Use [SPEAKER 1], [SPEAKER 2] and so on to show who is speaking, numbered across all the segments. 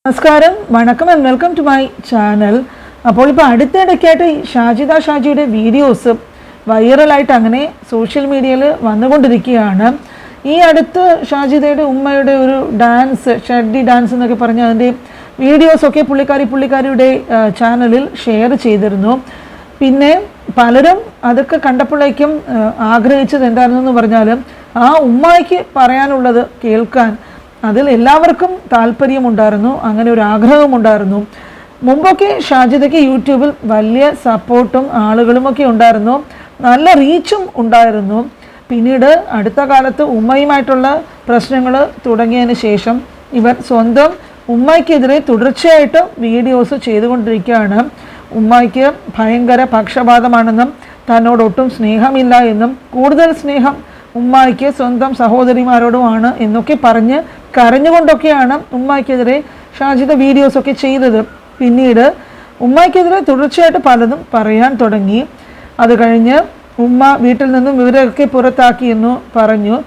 [SPEAKER 1] നമസ്കാരം, വണക്കം and welcome to my channel. അപ്പോൾ ഇപ്പോൾ അടുത്തിടയ്ക്കായിട്ട് ഷാജിയുടെ വീഡിയോസ് വൈറലായിട്ട് അങ്ങനെ സോഷ്യൽ മീഡിയയിൽ വന്നുകൊണ്ടിരിക്കുകയാണ്. ഈ അടുത്ത് ഷാജിദയുടെ ഉമ്മയുടെ ഒരു ഡാൻസ്, ഷഡ്ഡി ഡാൻസ് എന്നൊക്കെ പറഞ്ഞ് അതിൻ്റെ വീഡിയോസൊക്കെ പുള്ളിക്കാരിയുടെ ചാനലിൽ ഷെയർ ചെയ്തിരുന്നു. പിന്നെ പലരും അതൊക്കെ കണ്ടപ്പോഴേക്കും ആഗ്രഹിച്ചത് എന്താണെന്ന് പറഞ്ഞാൽ ആ ഉമ്മായ്ക്ക് പറയാനുള്ളത് കേൾക്കാൻ അതിൽ എല്ലാവർക്കും താല്പര്യമുണ്ടായിരുന്നു, അങ്ങനെ ഒരു ആഗ്രഹമുണ്ടായിരുന്നു. മുമ്പൊക്കെ ഷാജിദയ്ക്ക് യൂട്യൂബിൽ വലിയ സപ്പോർട്ടും ആളുകളുമൊക്കെ ഉണ്ടായിരുന്നു, നല്ല റീച്ചും ഉണ്ടായിരുന്നു. പിന്നീട് അടുത്ത കാലത്ത് ഉമ്മയുമായിട്ടുള്ള പ്രശ്നങ്ങൾ തുടങ്ങിയതിന് ശേഷം ഇവർ സ്വന്തം ഉമ്മയ്ക്കെതിരെ തുടർച്ചയായിട്ട് വീഡിയോസ് ചെയ്തുകൊണ്ടിരിക്കുകയാണ്. ഉമ്മയ്ക്ക് ഭയങ്കര പക്ഷപാതമാണെന്നും തന്നോടൊട്ടും സ്നേഹമില്ല എന്നും കൂടുതൽ സ്നേഹം ഉമ്മായ്ക്ക് സ്വന്തം സഹോദരിമാരോടുമാണ് എന്നൊക്കെ പറഞ്ഞ് കരഞ്ഞുകൊണ്ടൊക്കെയാണ് ഉമ്മായ്ക്കെതിരെ ഷാജിദ വീഡിയോസൊക്കെ ചെയ്തത്. പിന്നീട് ഉമ്മായ്ക്കെതിരെ തുടർച്ചയായിട്ട് പലതും പറയാൻ തുടങ്ങി. അത് കഴിഞ്ഞ് ഉമ്മ വീട്ടിൽ നിന്നും ഇവരൊക്കെ പുറത്താക്കിയെന്നു പറഞ്ഞു.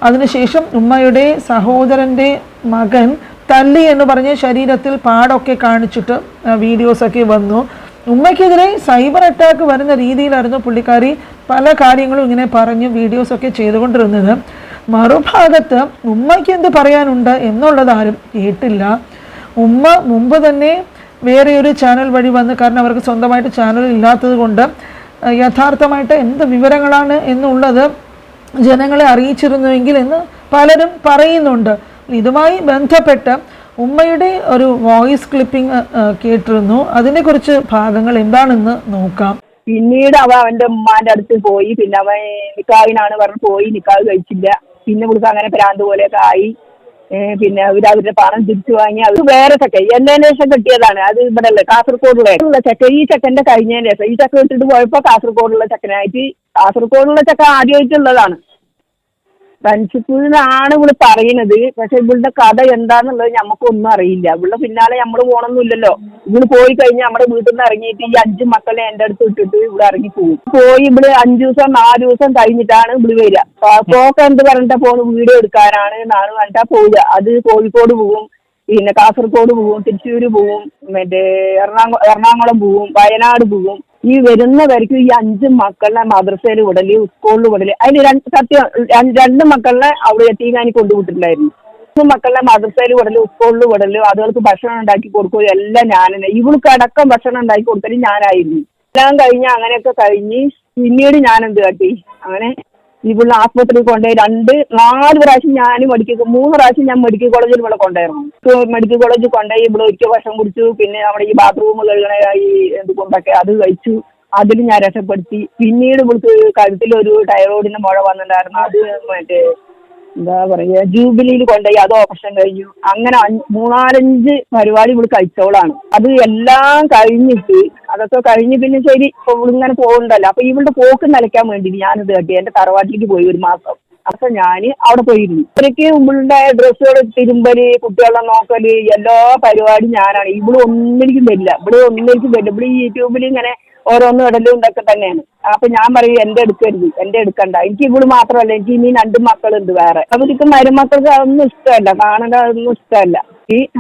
[SPEAKER 1] അതിനുശേഷം ഉമ്മയുടെ സഹോദരൻ്റെ മകൻ തല്ലി എന്ന് പറഞ്ഞ് ശരീരത്തിൽ പാടൊക്കെ കാണിച്ചിട്ട് വീഡിയോസൊക്കെ വന്നു. ഉമ്മയ്ക്കെതിരെ സൈബർ അറ്റാക്ക് വരുന്ന രീതിയിലായിരുന്നു പുള്ളിക്കാരി പല കാര്യങ്ങളും ഇങ്ങനെ പറഞ്ഞ് വീഡിയോസൊക്കെ ചെയ്തുകൊണ്ടിരുന്നത്. മറുഭാഗത്ത് ഉമ്മയ്ക്ക് എന്ത് പറയാനുണ്ട് എന്നുള്ളത് ആരും കേട്ടില്ല. ഉമ്മ മുമ്പ് തന്നെ വേറെ ഒരു ചാനൽ വഴി വന്ന്, കാരണം അവർക്ക് സ്വന്തമായിട്ട് ചാനൽ ഇല്ലാത്തത് കൊണ്ട് യഥാർത്ഥമായിട്ട് എന്ത് വിവരങ്ങളാണ് എന്നുള്ളത് ജനങ്ങളെ അറിയിച്ചിരുന്നുവെങ്കിൽ എന്ന് പലരും പറയുന്നുണ്ട്. ഇതുമായി ബന്ധപ്പെട്ട് ഉമ്മയുടെ ഒരു വോയിസ് ക്ലിപ്പിംഗ് കേട്ടിരുന്നു. അതിനെക്കുറിച്ച് ഭാഗങ്ങൾ എന്താണെന്ന് നോക്കാം.
[SPEAKER 2] പിന്നീട് അവന്റെ ഉമ്മാന്റെ അടുത്ത് പോയി. പിന്നെ അവൻ നിക്കാഹിനാണ് പറഞ്ഞു പോയി, നിക്കാഹ് കഴിച്ചില്ല. പിന്നെ ഇവിടുത്തെ അങ്ങനെ ഭ്രാന്ത് പോലെയൊക്കെ ആയി. പിന്നെ അവരുടെ പണം തിരിച്ചു വാങ്ങി. അത് വേറെ ചെക്കൻ എന്നതിന് ശേഷം കിട്ടിയതാണ്. അത് ഇവിടെ അല്ലേ, കാസർഗോഡുള്ള ചെക്കൻ. ഈ ചെക്കന്റെ കഴിഞ്ഞതിന് ശേഷം ഈ ചെക്കൻ ഇട്ടിട്ട് പോയപ്പോ കാസർഗോഡുള്ള ചെക്കനായിട്ട്, കാസർഗോഡുള്ള ചെക്കൻ ആദ്യമായിട്ടുള്ളതാണ്. ഫ്രണ്ട്ഷിപ്പ് എന്നാണ് ഇവിടെ പറയുന്നത്. പക്ഷെ ഇവളുടെ കഥ എന്താന്നുള്ളത് നമുക്കൊന്നും അറിയില്ല. ഇവളുടെ പിന്നാലെ നമ്മൾ പോകണമെന്നില്ലല്ലോ. ഇവള് പോയി കഴിഞ്ഞാൽ നമ്മുടെ വീട്ടിൽ നിന്ന് ഇറങ്ങിയിട്ട് ഈ 5 മക്കളെ എൻ്റെ അടുത്ത് ഇട്ടിട്ട് ഇവിടെ ഇറങ്ങി പോകും. പോയി ഇവിടെ 5 ദിവസം 4 ദിവസം കഴിഞ്ഞിട്ടാണ് ഇവിടെ വരിക. പോക്ക് എന്ത് പറഞ്ഞിട്ടാ പോകും, വീഡിയോ എടുക്കാനാണ് എന്നാണ് പറഞ്ഞിട്ടാ പോവുക. അത് കോഴിക്കോട് പോകും, പിന്നെ കാസർഗോഡ് പോകും, തൃശ്ശൂർ പോകും, മറ്റേ എറണാകുളം പോകും, വയനാട് പോകും. ഈ വരുന്നവർക്ക് ഈ 5 മക്കളെ മദ്രസയിൽ വിടല്, സ്കൂളിൽ വിടല്. അതിന് 2 മക്കളെ അവിടെ എത്തിക്കാനി കൊണ്ടുവിട്ടിട്ടുണ്ടായിരുന്നു. 3 മക്കളെ മദ്രസയിൽ വിടല്, സ്കൂളിൽ വിടല്, അതുകൾക്ക് ഭക്ഷണം ഉണ്ടാക്കി കൊടുക്കുക എല്ലാം ഞാൻ തന്നെ. ഇവൾക്ക് അടക്കം ഭക്ഷണം ഉണ്ടാക്കി കൊടുക്കല് ഞാനായിരുന്നു. എല്ലാം കഴിഞ്ഞ് അങ്ങനെയൊക്കെ കഴിഞ്ഞ് പിന്നീട് ഞാൻ എന്ത് കാട്ടി, അങ്ങനെ ഇവിടെ ആശുപത്രിയിൽ കൊണ്ടുപോയി 4 പ്രാവശ്യം ഞാൻ 3 പ്രാവശ്യം ഞാൻ മെഡിക്കൽ കോളേജിൽ ഇവിടെ കൊണ്ടായിരുന്നു. മെഡിക്കൽ കോളേജിൽ കൊണ്ടുപോയി ഇവിടെ ഒരിക്കൽ ഭക്ഷണം കുടിച്ചു. പിന്നെ നമ്മുടെ ഈ ബാത്റൂം കഴുകണ ഈ എന്തുകൊണ്ടൊക്കെ അത് കഴിച്ചു. അതിൽ ഞാൻ രക്ഷപ്പെടുത്തി. പിന്നീട് ഇവിടുത്തെ കഴുത്തിലൊരു തൈറോയിഡിന്റെ മുഴ വന്നിട്ടുണ്ടായിരുന്നു. അത് മറ്റേ എന്താ പറയുക, ജൂബിലിയിൽ കൊണ്ടുപോയി അത് ഓപ്പറേഷൻ കഴിഞ്ഞു. അങ്ങനെ 3-4-5 പരിപാടി ഇവിടെ കഴിച്ചോളാണ്. അത് എല്ലാം കഴിഞ്ഞിട്ട് അതൊക്കെ കഴിഞ്ഞ് പിന്നെ ശരി ഇപ്പൊ ഇങ്ങനെ പോകണ്ടല്ലോ. അപ്പൊ ഇവളുടെ പോക്ക് നിലയ്ക്കാൻ വേണ്ടി ഞാനിത് കട്ടി എന്റെ തറവാട്ടിലേക്ക് പോയി 1 മാസം. അപ്പൊ ഞാൻ അവിടെ പോയിരുന്നു. ഇവർക്ക് ഇവളുടെ ഡ്രസ്സുകൾ തിരുമ്പല്, കുട്ടികളെ നോക്കല്, എല്ലാ പരിപാടിയും ഞാനാണ്. ഇവിടെ ഒന്നിലേക്കും വരില്ല. ഇവിടെ ഈ യൂട്യൂബിൽ ഇങ്ങനെ ഓരോന്നും ഇടലും ഇതൊക്കെ തന്നെയാണ്. അപ്പൊ ഞാൻ പറയും എന്റെ എടുക്കണ്ട. എനിക്ക് ഇവിടെ മാത്രമല്ല, എനിക്ക് ഇനി 2 മക്കളുണ്ട് വേറെ. അവർക്ക് മരുമക്കൾക്ക് അതൊന്നും ഇഷ്ടമല്ല, കാണേണ്ട അതൊന്നും ഇഷ്ടമല്ല.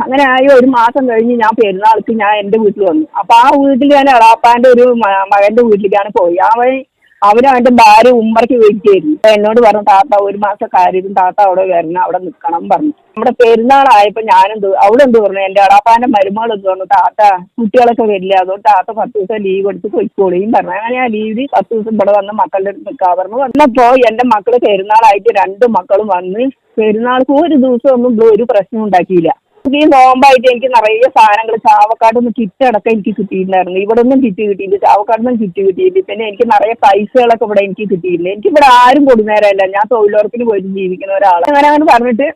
[SPEAKER 2] അങ്ങനെ ആയി 1 മാസം കഴിഞ്ഞ് ഞാൻ പെരുന്നാൾക്ക് ഞാൻ എന്റെ വീട്ടിൽ വന്നു. അപ്പൊ ആ വീട്ടിൽ ഞാൻ എളാപ്പാന്റെ ഒരു മകന്റെ വീട്ടിലേക്കാണ് പോയി. അവരും അവന്റെ ഭാര്യ ഉമ്മർക്ക് വേണ്ടിയായിരുന്നു. എന്നോട് പറഞ്ഞു, താത്ത 1 മാസം കാര്യം താത്ത അവിടെ വരണം, അവിടെ നിൽക്കണം പറഞ്ഞു. നമ്മുടെ പെരുന്നാളായപ്പോ അവിടെ എന്ത് പറഞ്ഞു, എന്റെ അടാപ്പാന്റെ മരുമകൾ എന്ത് പറഞ്ഞു, താത്ത കുട്ടികളൊക്കെ വരില്ല, അതുകൊണ്ട് താത്ത 10 ദിവസം ലീവ് എടുത്ത് പൊയ്ക്കോളിയും പറഞ്ഞു. അങ്ങനെ ആ ലീവിൽ 10 ദിവസം ഇവിടെ വന്ന് മക്കളുടെ അടുത്ത് നിൽക്കാൻ പറഞ്ഞു. വന്നപ്പോ എന്റെ മക്കള് പെരുന്നാളായിട്ട് 2 മക്കളും വന്ന് പെരുന്നാൾക്ക് ഒരു ദിവസം ഒന്നും ഒരു പ്രശ്നം ഉണ്ടാക്കിയില്ല. ഈ നോമ്പായിട്ട് എനിക്ക് നിറയെ സാധനങ്ങൾ ചാവക്കാട്ടൊന്നും കിറ്റ് അടക്കം എനിക്ക് കിട്ടിയിട്ടുണ്ടായിരുന്നു. ഇവിടെ ഒന്നും കിറ്റ് കിട്ടിയില്ല, ചാവക്കാട്ടൊന്നും കിറ്റ് കിട്ടിയില്ല. പിന്നെ എനിക്ക് നിറയെ പൈസകളൊക്കെ ഇവിടെ എനിക്ക് കിട്ടിയില്ല. എനിക്ക് ഇവിടെ ആരും കൊടുന്നേരമല്ല, ഞാൻ തൊഴിലുറപ്പിന് പോയിട്ട് ജീവിക്കുന്ന ഒരാളാണ്. അങ്ങനെ പറഞ്ഞിട്ട്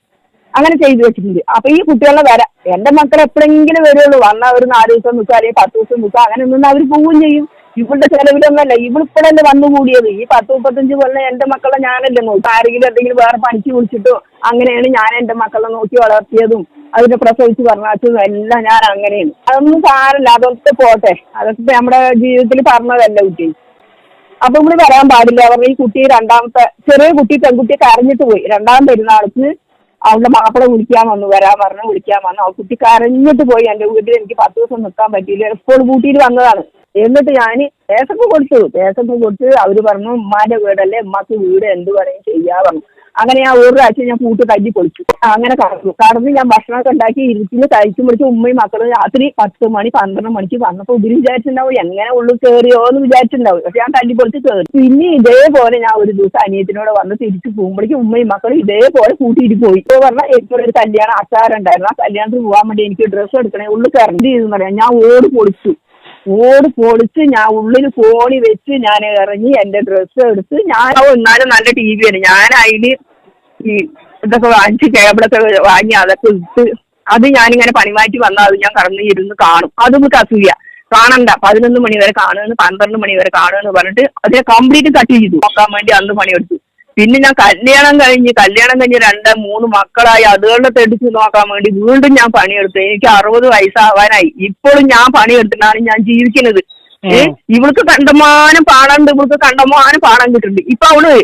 [SPEAKER 2] അങ്ങനെ ചെയ്തു വെച്ചിട്ടുണ്ട്. അപ്പൊ ഈ കുട്ടികളെ വരാം, എന്റെ മക്കൾ എപ്പോഴെങ്കിലും വരുള്ളൂ. വന്നാൽ ഒരു 4 ദിവസം നിൽക്കുക, അല്ലെങ്കിൽ 10 ദിവസം നിൽക്കുക, അങ്ങനെ നിന്ന് അവർ പോവുകയും ചെയ്യും. ഇവളുടെ ചെലവിലൊന്നല്ല, ഇവളിപ്പോഴല്ലേ വന്നുകൂടിയത്. ഈ 10-35 കൊല്ലം എന്റെ മക്കളെ ഞാനല്ലേ നോക്കും. ആരെങ്കിലും എന്തെങ്കിലും വേറെ പണിക്ക് വിളിച്ചിട്ടോ അങ്ങനെയാണ് ഞാൻ എന്റെ മക്കളെ നോക്കി വളർത്തിയതും അതിനെ പ്രസവിച്ച് പറഞ്ഞതും എല്ലാം ഞാൻ അങ്ങനെയാണ്. അതൊന്നും സാരല്ല, അതൊക്കെ പോട്ടെ. അതൊക്കെ നമ്മുടെ ജീവിതത്തിൽ പറഞ്ഞതല്ല കുട്ടി. അപ്പൊ ഇവിടെ വരാൻ പാടില്ല. പറഞ്ഞ ഈ കുട്ടി ചെറിയ കുട്ടി പെൺകുട്ടിയെ കരഞ്ഞിട്ട് പോയി. 2ാം പെരുന്നാൾക്ക് അവളുടെ മാപ്പിള വിളിക്കാൻ വന്നു, വരാൻ പറഞ്ഞു, വിളിക്കാൻ വന്നു. ആ കുട്ടി കരഞ്ഞിട്ട് പോയി. എൻ്റെ വീട്ടിൽ എനിക്ക് 10 ദിവസം നിൽക്കാൻ പറ്റിയില്ല, സ്കൂൾ പൂട്ടിയിട്ട് വന്നതാണ്. എന്നിട്ട് ഞാൻ കേസൊക്കെ കൊടുത്ത് അവര് പറഞ്ഞു ഉമ്മാന്റെ വീടല്ലേ, ഉമ്മാക്ക് വീട് എന്ത് വേണമെങ്കിൽ ചെയ്യാ പറഞ്ഞു. അങ്ങനെ ഞാൻ ഒരു പ്രാവശ്യം ഞാൻ പൂട്ട് തല്ലി പൊളിച്ചു. അങ്ങനെ കടന്ന് ഞാൻ ഭക്ഷണമൊക്കെ ഉണ്ടാക്കി ഇരുത്തിന് കഴിച്ചും പിടിച്ച് ഉമ്മയും മക്കളും രാത്രി 10 മണി 12 മണിക്ക് വന്നപ്പോൾ ഇവര് വിചാരിച്ചിട്ടുണ്ടാവും എങ്ങനെ ഉള്ളിൽ കയറിയോ എന്ന് വിചാരിച്ചിട്ടുണ്ടാവും. പക്ഷെ ഞാൻ തല്ലി പൊളിച്ച് കയറി. പിന്നെ ഇതേപോലെ ഞാൻ ഒരു ദിവസം അനിയത്തിനോട് വന്ന് തിരിച്ച് പോകുമ്പോഴേക്കും ഉമ്മയും മക്കളും ഇതേപോലെ കൂട്ടിയിട്ട് പോയി. ഇപ്പോൾ പറഞ്ഞാൽ ഇപ്പോൾ ഒരു കല്യാണം ആചാരം ഉണ്ടായിരുന്നു. ആ കല്യാണത്തിന് പോകാൻ വേണ്ടി എനിക്ക് ഡ്രസ്സ് എടുക്കണേ, ഉള്ളിൽ കയറി പറയാം. ഞാൻ ഓട് പൊളിച്ച് ഞാൻ ഉള്ളിൽ ഫോണി വെച്ച് ഞാൻ ഇറങ്ങി എൻ്റെ ഡ്രസ്സ് എടുത്ത് ഞാൻ എന്നാലും നല്ല ടി വിയാണ്. ഞാൻ അതിൽ ഈ ഇതൊക്കെ വാങ്ങിച്ച് കേബിളൊക്കെ വാങ്ങി അതൊക്കെ ഇട്ട് അത് ഞാനിങ്ങനെ പണിമാറ്റി വന്നാൽ അത് ഞാൻ കറങ്ങി ഇരുന്ന് കാണും. അതും അസൂയ. കാണണ്ട, 11 മണി വരെ കാണുമെന്ന് 12 മണി വരെ കാണുമെന്ന് പറഞ്ഞിട്ട് അതിനെ കംപ്ലീറ്റ് കട്ട് ചെയ്തു നോക്കാൻ വേണ്ടി അന്ന് പണിയെടുത്തു. പിന്നെ ഞാൻ കല്യാണം കഴിഞ്ഞ് 2-3 മക്കളായി അതുകളുടെ തെടിച്ച് നോക്കാൻ വേണ്ടി വീണ്ടും ഞാൻ പണിയെടുത്തു. എനിക്ക് 60 വയസ്സാവാനായി. ഇപ്പോഴും ഞാൻ പണിയെടുത്തിട്ടാണ് ഞാൻ ജീവിക്കുന്നത്. ഇവൾക്ക് കണ്ടമാനം പാടുണ്ട്, ഇവൾക്ക് കണ്ടമാനം പാടാൻ കിട്ടുന്നുണ്ട്. ഇപ്പൊ അവള്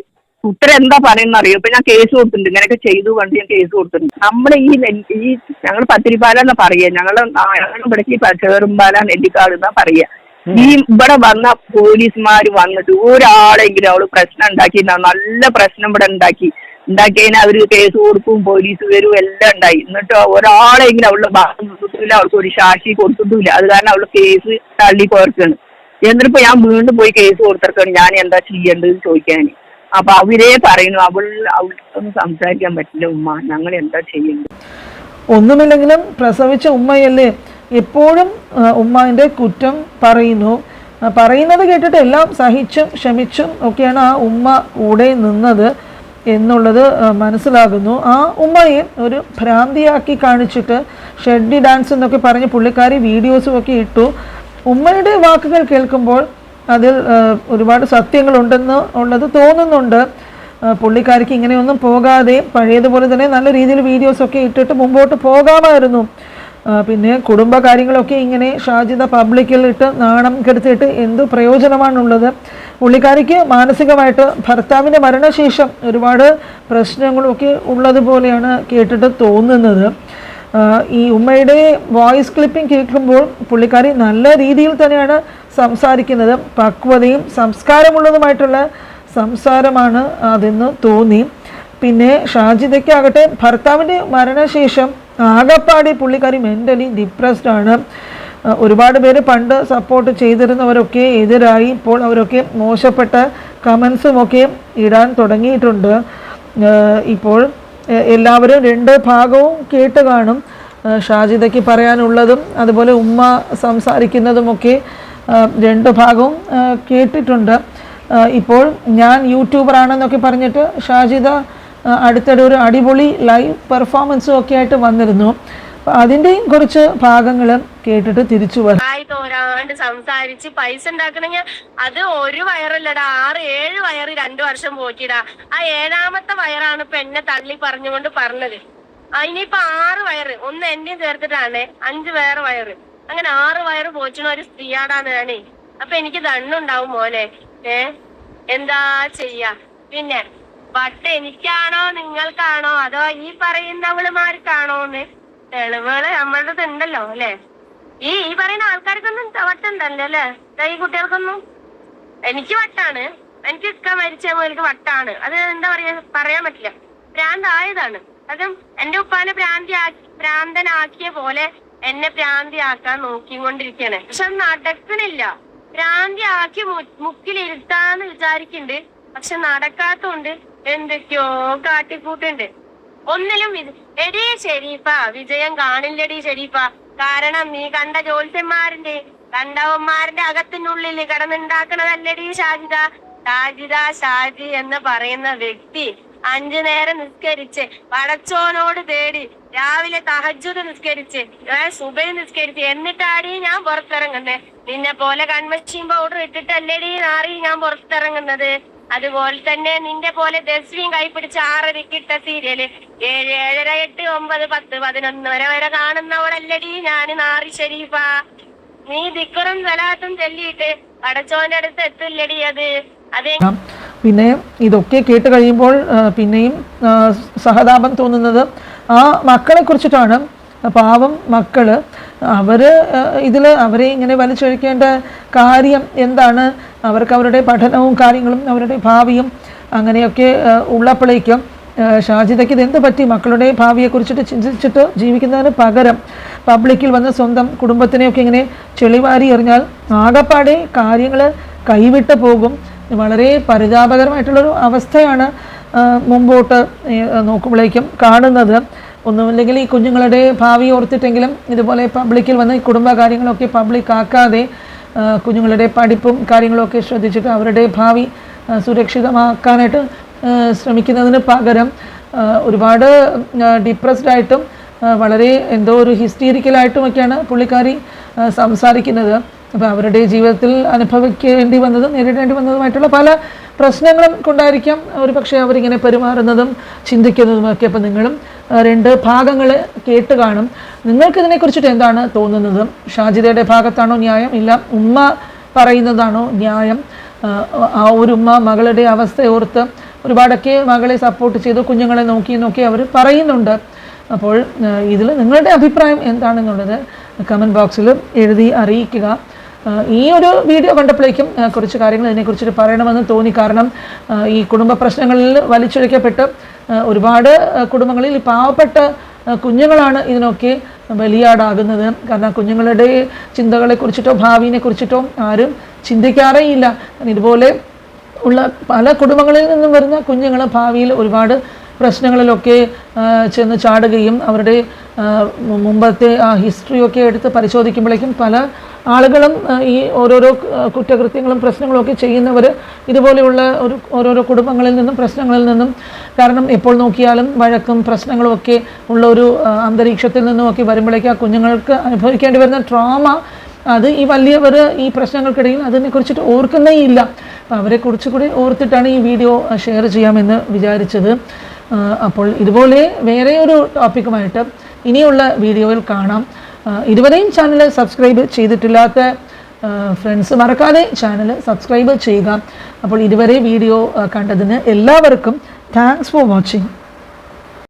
[SPEAKER 2] ഉത്തരം എന്താ പറയുന്ന അറിയോ? ഇപ്പൊ ഞാൻ കേസ് കൊടുത്തിട്ടുണ്ട്, ഇങ്ങനെയൊക്കെ ചെയ്തു കണ്ട് ഞാൻ കേസ് കൊടുത്തിട്ടുണ്ട്. നമ്മുടെ ഈ ഞങ്ങൾ പത്തിരിപ്പാല എന്നാ പറയാ, ഞങ്ങളുടെ ഇവിടേക്ക് ചേറുംപാല നെല്ലിക്കാട് എന്നാ പറയാ. ഈ ഇവിടെ വന്ന പോലീസുമാര് വന്നിട്ട് ഒരാളെങ്കിലും അവള് പ്രശ്നം ഉണ്ടാക്കി, നല്ല പ്രശ്നം ഇവിടെ ഉണ്ടാക്കിയതിന് അവര് കേസ് കൊടുക്കും, പോലീസ് വരും, എല്ലാം ഉണ്ടായി. എന്നിട്ട് ഒരാളെങ്കിലും അവളുടെ ഭാഗം കൊടുത്തിട്ടില്ല, അവൾക്ക് ഒരു സാക്ഷി കൊടുത്തിട്ടില്ല. അത് കാരണം അവള് കേസ് തള്ളി കോർക്കാണ്. എന്നിട്ടിപ്പോ ഞാൻ വീണ്ടും പോയി കേസ് കൊടുത്തിരിക്കാണ്. ഞാൻ എന്താ ചെയ്യേണ്ടതെന്ന് ചോദിക്കാൻ. അപ്പൊ അവരേ പറയുന്നു അവൾക്കൊന്നും സംസാരിക്കാൻ പറ്റില്ല ഉമ്മ, ഞങ്ങൾ എന്താ ചെയ്യേണ്ടത്.
[SPEAKER 1] ഒന്നുമില്ലെങ്കിലും പ്രസവിച്ച ഉമ്മയല്ലേ, എപ്പോഴും ഉമ്മാന്റെ കുറ്റം പറയുന്നത് കേട്ടിട്ട് എല്ലാം സഹിച്ചും ക്ഷമിച്ചും ഒക്കെയാണ് ആ ഉമ്മ കൂടെ നിന്നത് എന്നുള്ളത് മനസ്സിലാകുന്നു. ആ ഉമ്മയെ ഒരു ഭ്രാന്തിയാക്കി കാണിച്ചിട്ട് ഷെഡ്ഡി ഡാൻസ് എന്നൊക്കെ പറഞ്ഞ് പുള്ളിക്കാരി വീഡിയോസും ഒക്കെ ഇട്ടു. ഉമ്മയുടെ വാക്കുകൾ കേൾക്കുമ്പോൾ അതിൽ ഒരുപാട് സത്യങ്ങളുണ്ടെന്ന് ഉള്ളത് തോന്നുന്നുണ്ട്. പുള്ളിക്കാരിക്ക് ഇങ്ങനെയൊന്നും പോകാതെ പഴയതുപോലെ തന്നെ നല്ല രീതിയിൽ വീഡിയോസൊക്കെ ഇട്ടിട്ട് മുമ്പോട്ട് പോകാമായിരുന്നു. പിന്നെ കുടുംബകാര്യങ്ങളൊക്കെ ഇങ്ങനെ ഷാജിദ പബ്ലിക്കിൽ ഇട്ട് നാണം കെടുത്തിയിട്ട് എന്ത് പ്രയോജനമാണുള്ളത്? പുള്ളിക്കാരിക്ക് മാനസികമായിട്ട് ഭർത്താവിൻ്റെ മരണശേഷം ഒരുപാട് പ്രശ്നങ്ങളൊക്കെ ഉള്ളതുപോലെയാണ് കേട്ടിട്ട് തോന്നുന്നത്. ഈ ഉമ്മയുടെ വോയിസ് ക്ലിപ്പിംഗ് കേൾക്കുമ്പോൾ പുള്ളിക്കാരി നല്ല രീതിയിൽ തന്നെയാണ് സംസാരിക്കുന്നത്. പക്വതയും സംസ്കാരമുള്ളതുമായിട്ടുള്ള സംസാരമാണ് അതെന്ന് തോന്നി. പിന്നെ ഷാജിദയ്ക്കാകട്ടെ ഭർത്താവിൻ്റെ മരണശേഷം ആകപ്പാടി പുള്ളിക്കാരി മെൻ്റലി ഡിപ്രസ്ഡ് ആണ്. ഒരുപാട് പേര് പണ്ട് സപ്പോർട്ട് ചെയ്തിരുന്നവരൊക്കെ എതിരായി ഇപ്പോൾ അവരൊക്കെ മോശപ്പെട്ട കമൻസുമൊക്കെ ഇടാൻ തുടങ്ങിയിട്ടുണ്ട്. ഇപ്പോൾ എല്ലാവരും 2 ഭാഗവും കേട്ട് കാണും. ഷാജിദയ്ക്ക് പറയാനുള്ളതും അതുപോലെ ഉമ്മ സംസാരിക്കുന്നതുമൊക്കെ 2 ഭാഗവും കേട്ടിട്ടുണ്ട്. ഇപ്പോൾ ഞാൻ യൂട്യൂബറാണെന്നൊക്കെ പറഞ്ഞിട്ട് ഷാജിദ അടുത്തിടെ ഒരു അടിപൊളി ലൈവ് പെർഫോമൻസും ഒക്കെ ആയിട്ട് വന്നിരുന്നു. അതിൻ്റെയും കുറച്ച് ഭാഗങ്ങൾ കേട്ടിട്ട് തിരിച്ചു വരും.
[SPEAKER 3] തോരാണ്ട് സംസാരിച്ച് പൈസ ഉണ്ടാക്കണെങ്കിൽ അത് ഒരു വയറല്ലടാ, 6-7 വയറ് 2 വർഷം പോറ്റിടാ. ആ 7ാമത്തെ വയറാണ് ഇപ്പൊ എന്നെ തള്ളി പറഞ്ഞുകൊണ്ട് പറഞ്ഞത്. ഇനിയിപ്പൊ 6 വയറ്, ഒന്ന് എന്റെയും ചേർത്തിട്ടാണ് 5 വേറെ വയറ്, അങ്ങനെ 6 വയറ് പോറ്റുന്ന ഒരു സ്ത്രീയാടാന്ന് ഞാനേ. അപ്പൊ എനിക്ക് ദണ്ണുണ്ടാവും മോനെ. എന്താ ചെയ്യാ? പിന്നെ വട്ട് എനിക്കാണോ നിങ്ങൾക്കാണോ അതോ ഈ പറയുന്നവളുമാർക്കാണോന്ന് തെളിവുകള് നമ്മളുടെ ഉണ്ടല്ലോ അല്ലെ? ഈ പറയുന്ന ആൾക്കാർക്കൊന്നും വട്ടുണ്ടല്ലോ അല്ലെ? ഈ കുട്ടികൾക്കൊന്നും. എനിക്ക് വട്ടാണ്, എനിക്ക് ഇക്ക മരിച്ച എനിക്ക് വട്ടാണ്. അത് എന്താ പറയാൻ പറ്റില്ല, ഭ്രാന്തായതാണ്. അതും എന്റെ ഉപ്പാനെ ഭ്രാന്തനാക്കിയ പോലെ എന്നെ ഭ്രാന്തിയാക്കാൻ നോക്കിക്കൊണ്ടിരിക്കണേ. പക്ഷെ അത് നടക്കണില്ല. ഭ്രാന്തിയാക്കി മുക്കിലിരുത്താന്ന് വിചാരിക്കുന്നുണ്ട്, പക്ഷെ നടക്കാത്തോണ്ട് എന്തൊക്കെയോ കാട്ടിക്കൂട്ടുണ്ട്. ഒന്നിലും എടീ ഷെരീഫ വിജയം കാണില്ലടി ഷെരീഫ. കാരണം നീ കണ്ട ജ്യോത്സ്യന്മാരുടെ കണ്ടവന്മാരുടെ അകത്തിനുള്ളിൽ കിടന്നുണ്ടാക്കണതല്ലടി ഷാജിദ. ഷാജി എന്ന് പറയുന്ന വ്യക്തി 5 നേരം നിസ്കരിച്ച് പടച്ചോനോട് തേടി രാവിലെ തഹജ്ജുദ് നിസ്കരിച്ച് സുബൈ നിസ്കരിച്ച് എന്നിട്ടാടി ഞാൻ പുറത്തിറങ്ങുന്നത്. നിന്നെ പോലെ കൺമഷീൻ പൗഡർ ഇട്ടിട്ടല്ലേടി നാറി ഞാൻ പുറത്തിറങ്ങുന്നത്. അതുപോലെ തന്നെ നിന്റെ പോലെ ദസ്വിയും കൈപ്പിടിച്ച് 6:30 ഇട്ട സീരിയല് 7, 7:30, 8, 9, 10, 11 വരെ കാണുന്നവളല്ലടി ഞാന് നാറി ഷെരീഫ. നീ ദിക്കറും സലാത്തും ചൊല്ലിയിട്ട് പടച്ചോന്റെ അടുത്ത് എത്തില്ലടി അത്. അതെ.
[SPEAKER 1] പിന്നെ ഇതൊക്കെ കേട്ട് കഴിയുമ്പോൾ പിന്നെയും സഹതാപം തോന്നുന്നത് ആ മക്കളെ കുറിച്ചിട്ടാണ്. പാവം മക്കൾ, അവരെ ഇങ്ങനെ വലിച്ചൊഴിക്കേണ്ട കാര്യം എന്താണ്? അവർക്ക് അവരുടെ പഠനവും കാര്യങ്ങളും അവരുടെ ഭാവിയും അങ്ങനെയൊക്കെ ഉള്ളപ്പോഴേക്കും ഷാജിദയ്ക്ക് ഇതെന്ത് പറ്റി? മക്കളുടെ ഭാവിയെക്കുറിച്ചിട്ട് ചിന്തിച്ചിട്ട് ജീവിക്കുന്നതിന് പകരം പബ്ലിക്കിൽ വന്ന് സ്വന്തം കുടുംബത്തിനെയൊക്കെ ഇങ്ങനെ ചെളിവാരി എറിഞ്ഞാൽ ആകപ്പാടെ കാര്യങ്ങൾ കൈവിട്ട് പോകും. വളരെ പരിതാപകരമായിട്ടുള്ളൊരു അവസ്ഥയാണ് മുമ്പോട്ട് നോക്കുമ്പോഴേക്കും കാണുന്നത്. ഒന്നുമില്ലെങ്കിൽ ഈ കുഞ്ഞുങ്ങളുടെ ഭാവി ഓർത്തിട്ടെങ്കിലും ഇതുപോലെ പബ്ലിക്കിൽ വന്ന് ഈ കുടുംബ കാര്യങ്ങളൊക്കെ പബ്ലിക് ആക്കാതെ കുഞ്ഞുങ്ങളുടെ പഠിപ്പും കാര്യങ്ങളൊക്കെ ശ്രദ്ധിച്ചിട്ട് അവരുടെ ഭാവി സുരക്ഷിതമാക്കാനായിട്ട് ശ്രമിക്കുന്നതിന് പകരം ഒരുപാട് ഡിപ്രസ്ഡായിട്ടും വളരെ എന്തോ ഒരു ഹിസ്റ്റീരിക്കലായിട്ടുമൊക്കെയാണ് പുള്ളിക്കാരി സംസാരിക്കുന്നത്. അപ്പോൾ അവരുടെ ജീവിതത്തിൽ അനുഭവിക്കേണ്ടി വന്നതും നേരിടേണ്ടി വന്നതുമായിട്ടുള്ള പല പ്രശ്നങ്ങളും കൊണ്ടായിരിക്കാം ഒരു പക്ഷേ അവരിങ്ങനെ പെരുമാറുന്നതും ചിന്തിക്കുന്നതുമൊക്കെ. അപ്പോൾ നിങ്ങളും 2 ഭാഗങ്ങൾ കേട്ട് കാണും. നിങ്ങൾക്കിതിനെക്കുറിച്ചിട്ട് എന്താണ് തോന്നുന്നത്? ഷാജിദയുടെ ഭാഗത്താണോ ന്യായം? ഇല്ല ഉമ്മ പറയുന്നതാണോ ന്യായം? ആ ഒരു ഉമ്മ മകളുടെ അവസ്ഥ ഓർത്ത് ഒരുപാടൊക്കെ മകളെ സപ്പോർട്ട് ചെയ്തു, കുഞ്ഞുങ്ങളെ നോക്കി അവർ പറയുന്നുണ്ട്. അപ്പോൾ ഇതിൽ നിങ്ങളുടെ അഭിപ്രായം എന്താണെന്നുള്ളത് കമൻറ്റ് ബോക്സിൽ എഴുതി അറിയിക്കുക. ഈ ഒരു വീഡിയോ കണ്ടപ്പോഴേക്കും കുറച്ച് കാര്യങ്ങൾ ഇതിനെക്കുറിച്ചിട്ട് പറയണമെന്ന് തോന്നി. കാരണം ഈ കുടുംബ പ്രശ്നങ്ങളിൽ വലിച്ചൊഴിക്കപ്പെട്ട് ഒരുപാട് കുടുംബങ്ങളിൽ പാവപ്പെട്ട കുഞ്ഞുങ്ങളാണ് ഇതിനൊക്കെ ബലിയാടാകുന്നത്. കാരണം കുഞ്ഞുങ്ങളുടെ ചിന്തകളെക്കുറിച്ചിട്ടോ ഭാവിയെക്കുറിച്ചിട്ടോ ആരും ചിന്തിക്കാറേ ഇല്ല. ഇതുപോലെ ഉള്ള പല കുടുംബങ്ങളിൽ നിന്നും വരുന്ന കുഞ്ഞുങ്ങൾ ഭാവിയിൽ ഒരുപാട് പ്രശ്നങ്ങളിലൊക്കെ ചെന്ന് ചാടുകയും അവരുടെ മുമ്പത്തെ ആ ഹിസ്റ്ററിയൊക്കെ എടുത്ത് പരിശോധിക്കുമ്പോഴേക്കും പല ആളുകളും ഈ ഓരോരോ കുറ്റകൃത്യങ്ങളും പ്രശ്നങ്ങളും ഒക്കെ ചെയ്യുന്നവർ ഇതുപോലെയുള്ള ഓരോരോ കുടുംബങ്ങളിൽ നിന്നും പ്രശ്നങ്ങളിൽ നിന്നും, കാരണം എപ്പോൾ നോക്കിയാലും വഴക്കും പ്രശ്നങ്ങളും ഒക്കെ ഉള്ള ഒരു അന്തരീക്ഷത്തിൽ നിന്നുമൊക്കെ വരുമ്പോഴേക്കും ആ കുഞ്ഞുങ്ങൾക്ക് അനുഭവിക്കേണ്ടി വരുന്ന ട്രോമ അത് ഈ വലിയവർ ഈ പ്രശ്നങ്ങൾക്കിടയിൽ അതിനെക്കുറിച്ചിട്ട് ഓർക്കുന്നേ ഇല്ല. അപ്പോൾ അവരെക്കുറിച്ച് കൂടി ഓർത്തിട്ടാണ് ഈ വീഡിയോ ഷെയർ ചെയ്യാമെന്ന് വിചാരിച്ചത്. അപ്പോൾ ഇതുപോലെ വേറെ ഒരു ടോപ്പിക്കുമായിട്ട് ഇനിയുള്ള വീഡിയോയിൽ കാണാം. ഇതുവരെയും ചാനൽ സബ്സ്ക്രൈബ് ചെയ്തിട്ടില്ലാത്ത ഫ്രണ്ട്സ് മറക്കാതെ ചാനൽ സബ്സ്ക്രൈബ് ചെയ്യുക. അപ്പോൾ ഇതുവരെ വീഡിയോ കണ്ടതിന് എല്ലാവർക്കും താങ്ക്സ് ഫോർ വാച്ചിങ്.